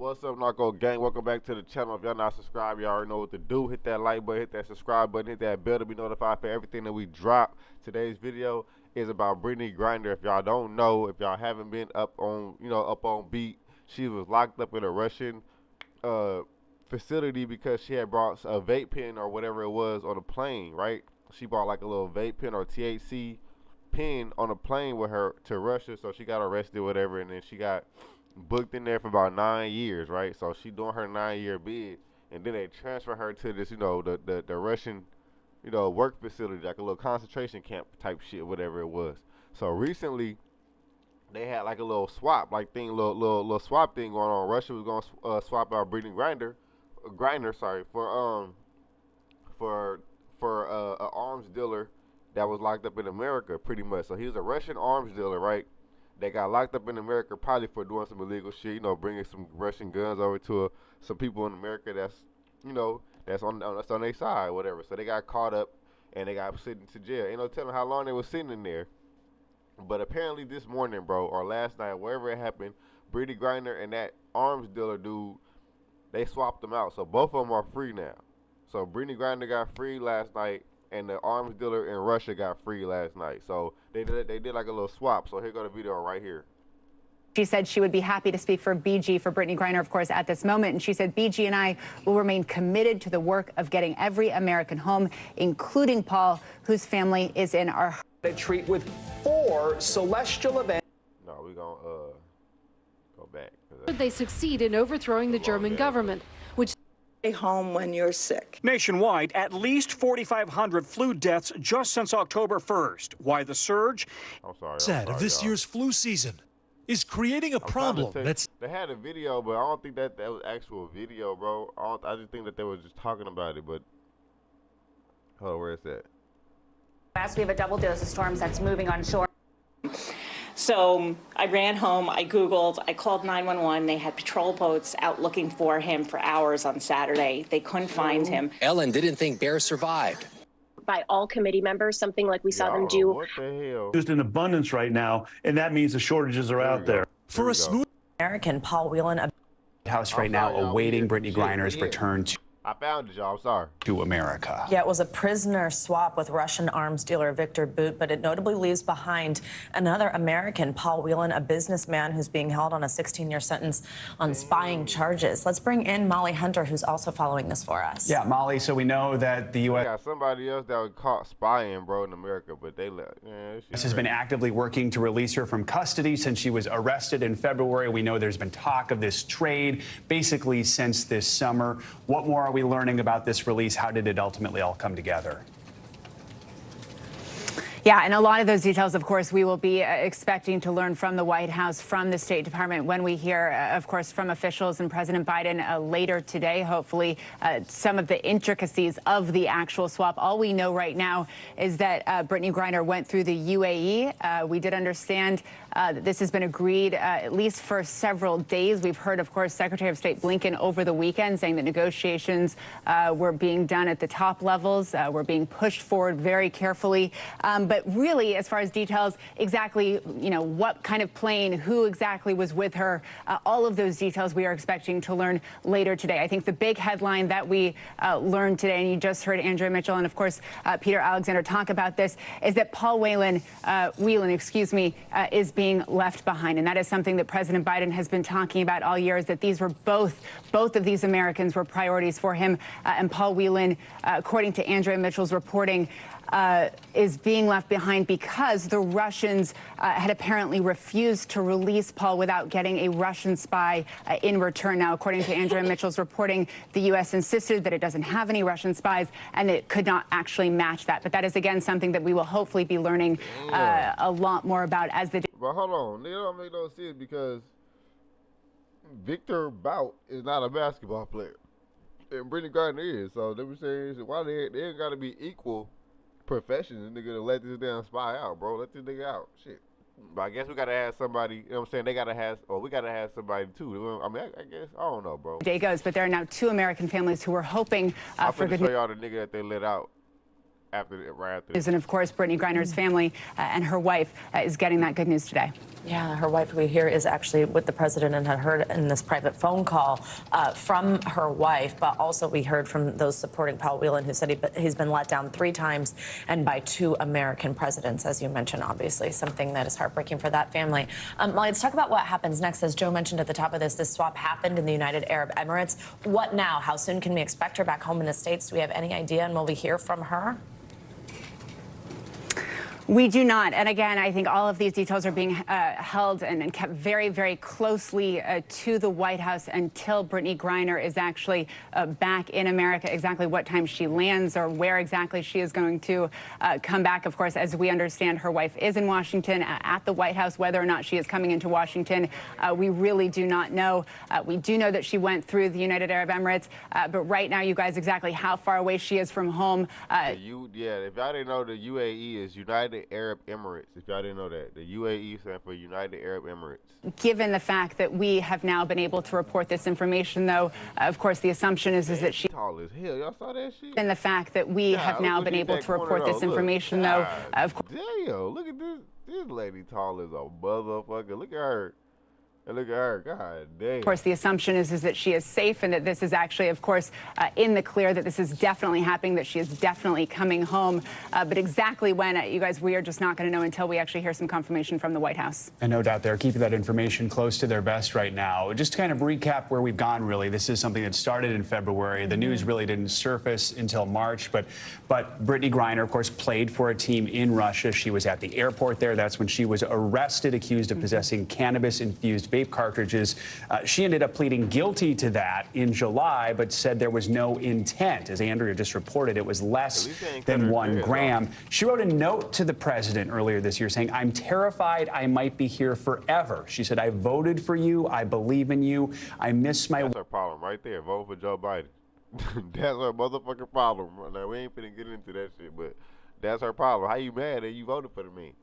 What's up, Narco Gang? Welcome back to the channel. If y'all not subscribed, y'all already know what to do. Hit that like button, hit that subscribe button, hit that bell to be notified for everything that we drop. Today's video is about Brittney Griner. If y'all don't know, if y'all haven't been up on, up on beat, she was locked up in a Russian facility because she had brought a vape pen or whatever it was on a plane, right? She brought like a little vape pen or THC pen on a plane with her to Russia, so she got arrested, whatever, and then she got booked in there for about 9 years, right? So she doing her 9-year bid, and then they transfer her to this, the Russian, work facility, like a little concentration camp type shit, whatever it was. So recently, they had like a little swap, little swap thing going on. Russia was gonna swap out Brittney Griner, for an arms dealer that was locked up in America, pretty much. So he was a Russian arms dealer, right? They got locked up in America probably for doing some illegal shit, bringing some Russian guns over to some people in America that's on their side, whatever. So they got caught up and they got sent into jail. Ain't no telling how long they was sitting in there. But apparently this morning, bro, or last night, wherever it happened, Brittney Griner and that arms dealer dude, they swapped them out. So both of them are free now. So Brittney Griner got free last night, and the arms dealer in Russia got free last night. So they did like a little swap. So here go the video right here. She said she would be happy to speak for BG, for Brittney Griner, of course, at this moment. And she said, BG and I will remain committed to the work of getting every American home, including Paul, whose family is in our heart. A treat with 4 celestial events. No, we're going to go back. They succeed in overthrowing the German government, which Stay home when you're sick. Nationwide, at least 4,500 flu deaths just since October 1st. Why the surge? I'm sorry, of this year's flu season is creating a problem that's... They had a video, but I don't think that was actual video, bro. I just think that they were just talking about it, but... Hold on, where is that? Last, we have a double dose of storms that's moving on shore. So I ran home, I Googled, I called 911. They had patrol boats out looking for him for hours on Saturday. They couldn't find him. Ellen didn't think Bear survived. By all committee members, something like we saw them do. What the hell? Just in abundance right now, and that means the shortages are out there. For a smooth... American Paul Whelan... House right now awaiting Brittney Griner's return to... I found it, y'all. I'm sorry. To America. Yeah, it was a prisoner swap with Russian arms dealer Viktor Bout, but it notably leaves behind another American, Paul Whelan, a businessman who's being held on a 16-year sentence on spying charges. Let's bring in Molly Hunter, who's also following this for us. Yeah, Molly, so we know that the U.S. got somebody else that was caught spying, bro, in America, but they left. has been actively working to release her from custody since she was arrested in February. We know there's been talk of this trade basically since this summer. What more are we learning about this release? How did it ultimately all come together? Yeah, and a lot of those details, of course, we will be expecting to learn from the White House, from the State Department, when we hear, of course, from officials and President Biden later today, hopefully, some of the intricacies of the actual swap. All we know right now is that Brittney Griner went through the UAE. We did understand that this has been agreed at least for several days. We've heard, of course, Secretary of State Blinken over the weekend saying that negotiations were being done at the top levels, were being pushed forward very carefully. But really, as far as details, exactly, what kind of plane, who exactly was with her, all of those details we are expecting to learn later today. I think the big headline that we learned today, and you just heard Andrea Mitchell and, of course, Peter Alexander talk about this, is that Paul Whelan, is being left behind. And that is something that President Biden has been talking about all year, is that these were both of these Americans were priorities for him. And Paul Whelan, according to Andrea Mitchell's reporting, is being left behind because the Russians had apparently refused to release Paul without getting a Russian spy in return. Now, according to Andrea Mitchell's reporting, the U.S. insisted that it doesn't have any Russian spies and it could not actually match that. But that is, again, something that we will hopefully be learning a lot more about as the... But hold on. They don't make no sense because Viktor Bout is not a basketball player. And Brittney Griner is. So they were saying, why they ain't got to be equal professions, nigga, to let this damn spy out, bro. Let this nigga out. Shit. But I guess we gotta have somebody, you know what I'm saying? They gotta have, or we gotta have somebody too. I mean, I guess, I don't know, bro. Day goes, but there are now 2 American families who were hoping I'm for gonna good show y'all the nigga that they let out. right after this. And of course, Brittney Griner's family and her wife is getting that good news today. Yeah, her wife, we hear, is actually with the president and had heard in this private phone call from her wife. But also we heard from those supporting Paul Whelan, who said he's been let down 3 times and by 2 American presidents, as you mentioned, obviously, something that is heartbreaking for that family. Molly, let's talk about what happens next. As Joe mentioned at the top of this swap happened in the United Arab Emirates. What now? How soon can we expect her back home in the States? Do we have any idea, and will we hear from her? We do not. And again, I think all of these details are being held and kept very, very closely to the White House until Brittney Griner is actually back in America. Exactly what time she lands or where exactly she is going to come back. Of course, as we understand, her wife is in Washington at the White House. Whether or not she is coming into Washington, we really do not know. We do know that she went through the United Arab Emirates. But right now, you guys, exactly how far away she is from home. Yeah, if y'all didn't know, the UAE is United Arab Emirates. If y'all didn't know that, the UAE stands for United Arab Emirates. Given the fact that we have now been able to report this information, though, of course, the assumption is that she tall as hell. Y'all saw that shit? And the fact that we have now been able to report this information, though, of course. Damn, look at this. This lady tall as a motherfucker. Look at her. And look at her, God damn. Of course, the assumption is that she is safe and that this is actually, of course, in the clear, that this is definitely happening, that she is definitely coming home. But exactly when, you guys, we are just not going to know until we actually hear some confirmation from the White House. And no doubt they're keeping that information close to their vest right now. Just to kind of recap where we've gone, really, this is something that started in February. The news really didn't surface until March. But Brittney Griner, of course, played for a team in Russia. She was at the airport there. That's when she was arrested, accused of possessing cannabis-infused vape cartridges. She ended up pleading guilty to that in July, but said there was no intent. As Andrea just reported, it was less than 1 gram. She wrote a note to the president earlier this year saying, "I'm terrified I might be here forever." She said, "I voted for you. I believe in you. I miss my..." That's her problem right there. Vote for Joe Biden. That's her motherfucking problem. Now, we ain't finna get into that shit, but that's her problem. How you mad that you voted for me?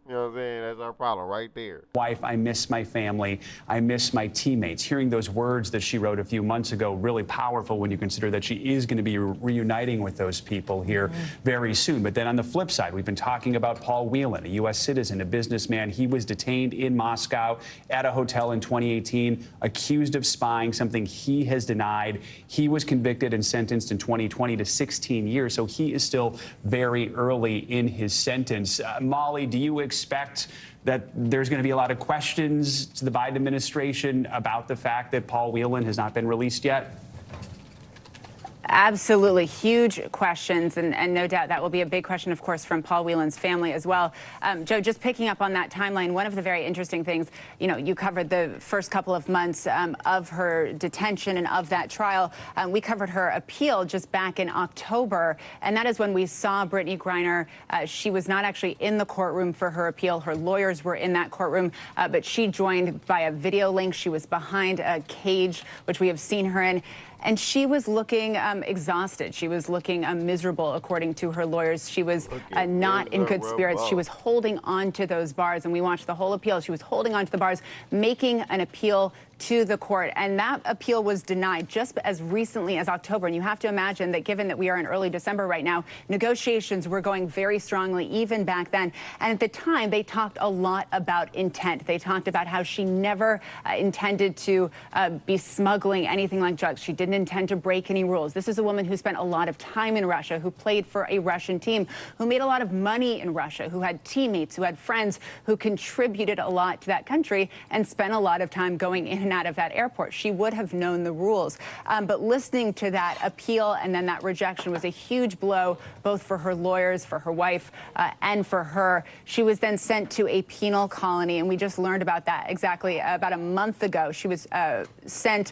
You know what I'm saying? That's our problem right there. Wife, I miss my family. I miss my teammates. Hearing those words that she wrote a few months ago, really powerful when you consider that she is going to be reuniting with those people here very soon. But then on the flip side, we've been talking about Paul Whelan, a U.S. citizen, a businessman. He was detained in Moscow at a hotel in 2018, accused of spying, something he has denied. He was convicted and sentenced in 2020 to 16 years. So he is still very early in his sentence. Molly, do you expect that there's going to be a lot of questions to the Biden administration about the fact that Paul Whelan has not been released yet? Absolutely. Huge questions. And no doubt that will be a big question, of course, from Paul Whelan's family as well. Joe, just picking up on that timeline, one of the very interesting things, you know, you covered the first couple of months of her detention and of that trial. We covered her appeal just back in October. And that is when we saw Brittney Griner. She was not actually in the courtroom for her appeal. Her lawyers were in that courtroom, but she joined via video link. She was behind a cage, which we have seen her in. And she was looking exhausted. She was looking miserable, according to her lawyers. She was not in good spirits. She was holding on to those bars. And we watched the whole appeal. She was holding on to the bars, making an appeal to the court. And that appeal was denied just as recently as October. And you have to imagine that given that we are in early December right now, negotiations were going very strongly even back then. And at the time, they talked a lot about intent. They talked about how she never intended to be smuggling anything like drugs. She didn't intend to break any rules. This is a woman who spent a lot of time in Russia, who played for a Russian team, who made a lot of money in Russia, who had teammates, who had friends, who contributed a lot to that country and spent a lot of time going in and out of that airport. She would have known the rules. But listening to that appeal and then that rejection was a huge blow, both for her lawyers, for her wife, and for her. She was then sent to a penal colony, and we just learned about that exactly about a month ago. She was sent.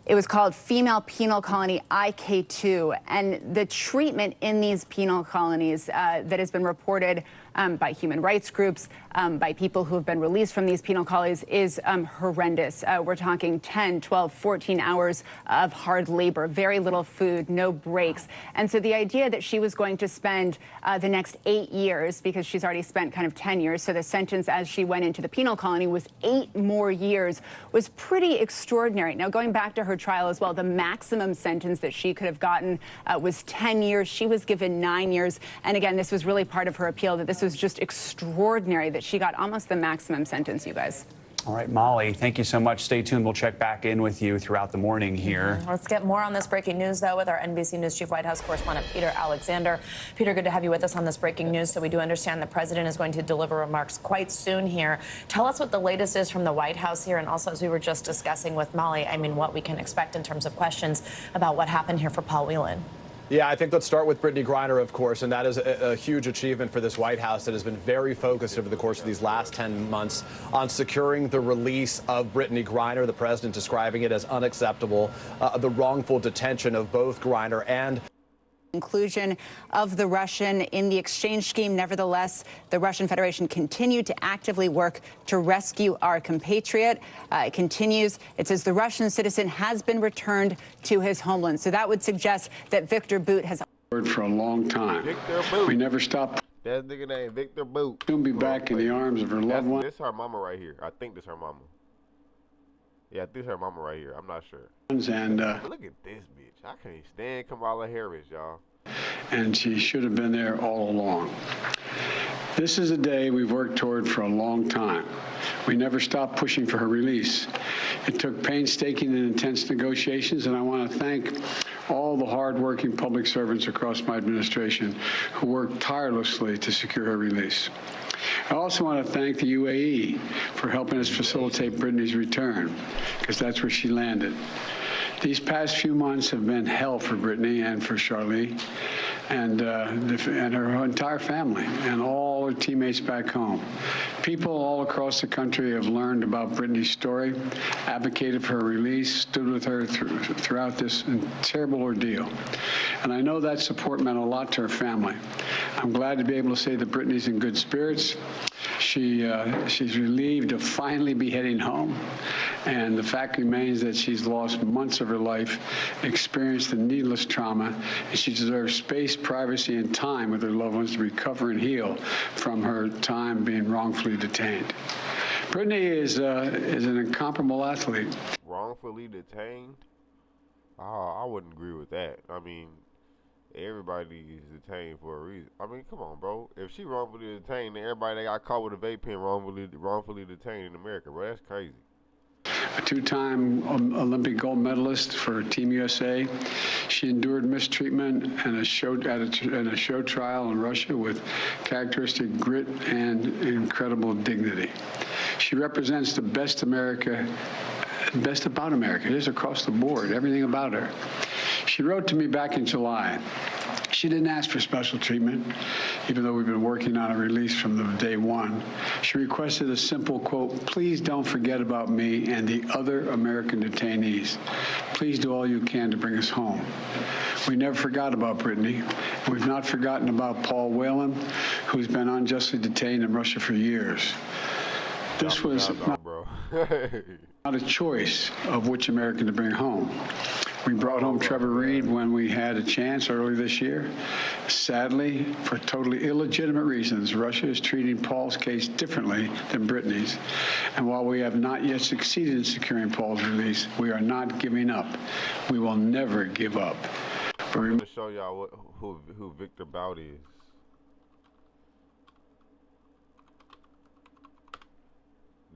It was called Female Penal Colony IK2, and the treatment in these penal colonies that has been reported by human rights groups, by people who have been released from these penal colonies is horrendous. We're talking 10, 12, 14 hours of hard labor, very little food, no breaks. And so the idea that she was going to spend the next 8 years, because she's already spent kind of 10 years, so the sentence as she went into the penal colony was 8 more years, was pretty extraordinary. Now, going back to her trial as well, the maximum sentence that she could have gotten was 10 years. She was given 9 years. And again, this was really part of her appeal, that this was just extraordinary that she got almost the maximum sentence, you guys. All right, Molly, thank you so much. Stay tuned. We'll check back in with you throughout the morning here. Let's get more on this breaking news, though, with our NBC News Chief White House correspondent Peter Alexander. Peter, good to have you with us on this breaking news. So we do understand the president is going to deliver remarks quite soon here. Tell us what the latest is from the White House here, and also, as we were just discussing with Molly, I mean, what we can expect in terms of questions about what happened here for Paul Whelan. Yeah, I think let's start with Brittney Griner, of course, and that is a huge achievement for this White House that has been very focused over the course of these last 10 months on securing the release of Brittney Griner, the president describing it as unacceptable, the wrongful detention of both Griner and Inclusion of the Russian in the exchange scheme. Nevertheless, the Russian Federation continued to actively work to rescue our compatriot. It continues. It says the Russian citizen has been returned to his homeland. So that would suggest that Viktor Bout has for a long time. We never stopped. That nigga named Viktor Bout. She'll be back in the arms of her loved one. This her mama right here. I think this her mama. Yeah, this her mama right here. I'm not sure. And look at this bitch. I can't stand Kamala Harris, y'all. And she should have been there all along. This is a day we've worked toward for a long time. We never stopped pushing for her release. It took painstaking and intense negotiations, and I want to thank all the hard-working public servants across my administration who worked tirelessly to secure her release. I also want to thank the UAE for helping us facilitate Brittney's return, because that's where she landed. These past few months have been hell for Brittney and for Charlie and her entire family and all her teammates back home. People all across the country have learned about Brittney's story, advocated for her release, stood with her throughout this terrible ordeal. And I know that support meant a lot to her family. I'm glad to be able to say that Brittney's in good spirits. She's relieved to finally be heading home. And the fact remains that she's lost months of her life, experienced a needless trauma, and she deserves space, privacy, and time with her loved ones to recover and heal from her time being wrongfully detained. Brittney is an incomparable athlete. Wrongfully detained? Oh, I wouldn't agree with that. I mean, everybody is detained for a reason. I mean, come on, bro. If she wrongfully detained, then everybody that got caught with a vape pen wrongfully detained in America, bro. That's crazy. A two-time Olympic gold medalist for Team USA. She endured mistreatment and a show trial in Russia with characteristic grit and incredible dignity. She represents the best about America. It is across the board, everything about her. She wrote to me back in July. She didn't ask for special treatment, even though we've been working on a release from the day one. She requested a simple quote, "Please don't forget about me and the other American detainees. Please do all you can to bring us home." We never forgot about Brittney. We've not forgotten about Paul Whelan, who's been unjustly detained in Russia for years. This was not a choice of which American to bring home. We brought home Trevor Reed when we had a chance early this year. Sadly, for totally illegitimate reasons, Russia is treating Paul's case differently than Brittney's. And while we have not yet succeeded in securing Paul's release, we are not giving up. We will never give up. I'm going to show y'all who Viktor Bout is.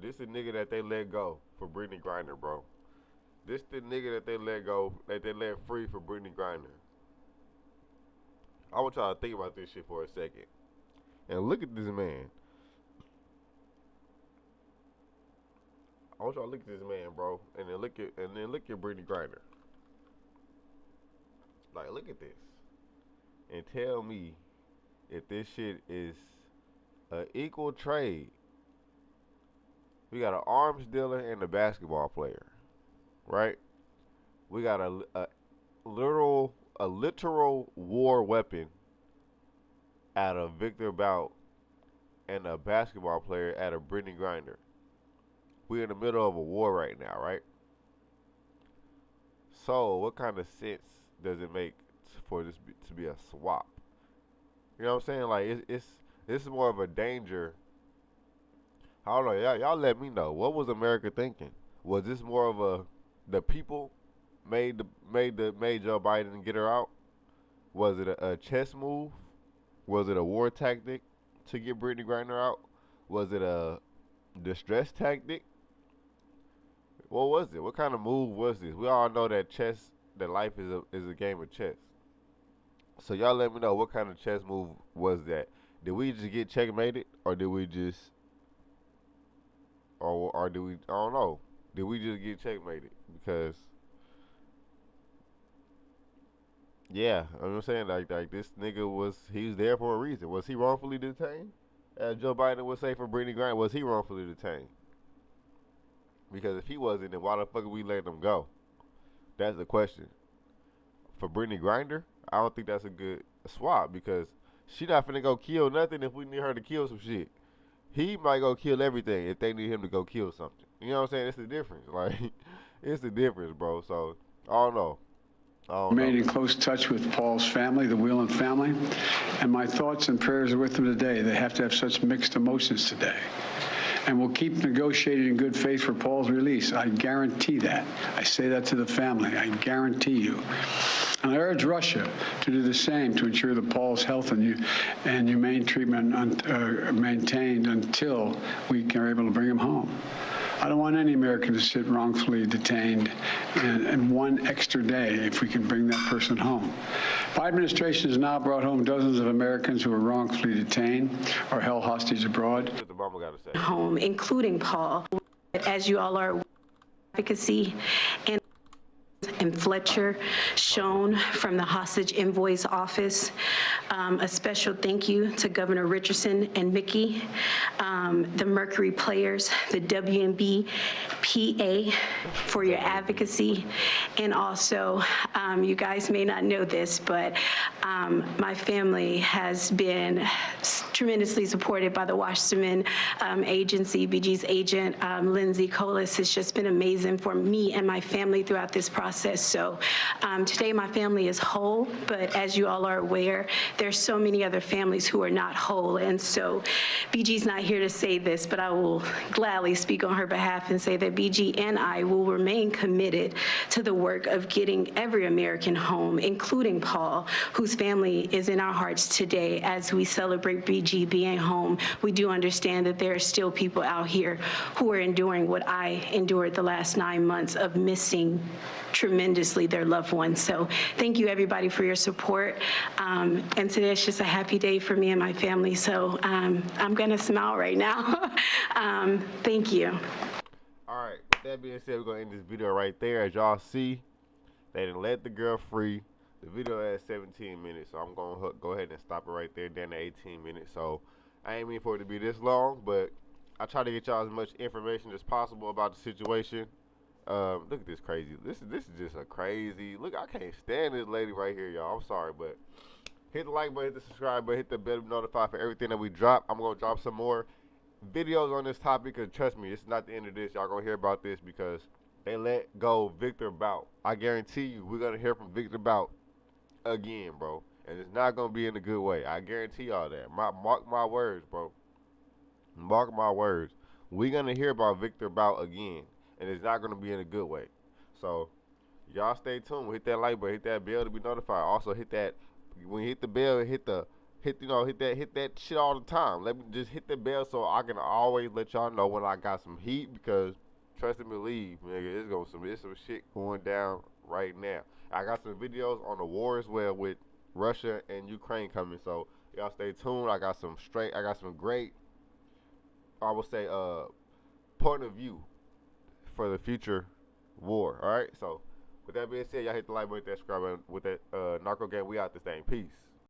This the nigga that they let go for Brittney Griner, bro. This the nigga that they let go, that they let free for Brittney Griner. I want y'all to think about this shit for a second. And look at this man. I want y'all to look at this man, bro. And then look at Brittney Griner. Like, look at this. And tell me if this shit is an equal trade. We got an arms dealer and a basketball player, right? We got a literal war weapon out of Viktor Bout and a basketball player at a Brittney Griner. We're in the middle of a war right now, right? So, what kind of sense does it make for this to be a swap? You know what I'm saying? Like, this is more of a danger. I don't know. Y'all let me know. What was America thinking? Was this more of the people made Joe Biden get her out? Was it a chess move? Was it a war tactic to get Brittney Griner out? Was it a distress tactic? What was it? What kind of move was this? We all know that life is a game of chess. So y'all let me know, what kind of chess move was that? Did we just get checkmated, or did we just, or did we? I don't know. Did we just get checkmated? Because, yeah, I'm saying like this nigga was there for a reason. Was he wrongfully detained? As Joe Biden would say for Brittney Griner, was he wrongfully detained? Because if he wasn't, then why the fuck are we letting him go? That's the question. For Brittney Griner, I don't think that's a good swap, because she not finna go kill nothing if we need her to kill some shit. He might go kill everything if they need him to go kill something. You know what I'm saying? It's the difference. Like, it's the difference, bro. So, I don't know. Remain in close touch with Paul's family, the Whelan family, and my thoughts and prayers are with them today. They have to have such mixed emotions today. And we'll keep negotiating in good faith for Paul's release. I guarantee that. I say that to the family. I guarantee you. And I urge Russia to do the same to ensure that Paul's health and humane treatment maintained until we are able to bring him home. I don't want any American to sit wrongfully detained and one extra day if we can bring that person home. My administration has now brought home dozens of Americans who were wrongfully detained or held hostage abroad. What the mama gotta say? Home, including Paul, as you all are, advocacy and Fletcher shown from the Hostage Envoy's office. A special thank you to Governor Richardson and Mickey, the Mercury players, the WNB PA for your advocacy. And also, you guys may not know this, but my family has been tremendously supported by the Wasserman agency. BG's agent, Lindsay Colas, has just been amazing for me and my family throughout this process. So today my family is whole, but as you all are aware, there's so many other families who are not whole. And so BG's not here to say this, but I will gladly speak on her behalf and say that BG and I will remain committed to the work of getting every American home, including Paul, whose family is in our hearts today. As we celebrate BG being home, we do understand that there are still people out here who are enduring what I endured the last 9 months of missing tremendously their loved ones. So thank you everybody for your support. And today it's just a happy day for me and my family. So I'm gonna smile right now. Thank you. All right, with that being said, we're gonna end this video right there. As y'all see, they done let the girl free. The video has 17 minutes, so I'm gonna go ahead and stop it right there down to 18 minutes. So I ain't mean for it to be this long, but I try to get y'all as much information as possible about the situation. Look at this crazy. This is just a crazy. Look, I can't stand this lady right here, y'all. I'm sorry, but hit the like button, hit the subscribe button, hit the bell to be notified for everything that we drop. I'm gonna drop some more videos on this topic, because trust me, it's not the end of this. Y'all gonna hear about this because they let go Viktor Bout. I guarantee you, we're gonna hear from Viktor Bout again, bro, and it's not gonna be in a good way. I guarantee y'all that. Mark my words, bro. Mark my words. We're gonna hear about Viktor Bout again, and it's not gonna be in a good way. So y'all stay tuned. Hit that like button, hit that bell to be notified. Also hit that, when you hit the bell, hit that shit all the time. Let me just hit the bell so I can always let y'all know when I got some heat, because trust and believe, nigga, it's some shit going down right now. I got some videos on the war as well with Russia and Ukraine coming, so y'all stay tuned. I got some great, I would say, point of view for the future war. All right, so with that being said, y'all hit the like button, hit that subscribe button. With that narco gang, we out this thing. Peace.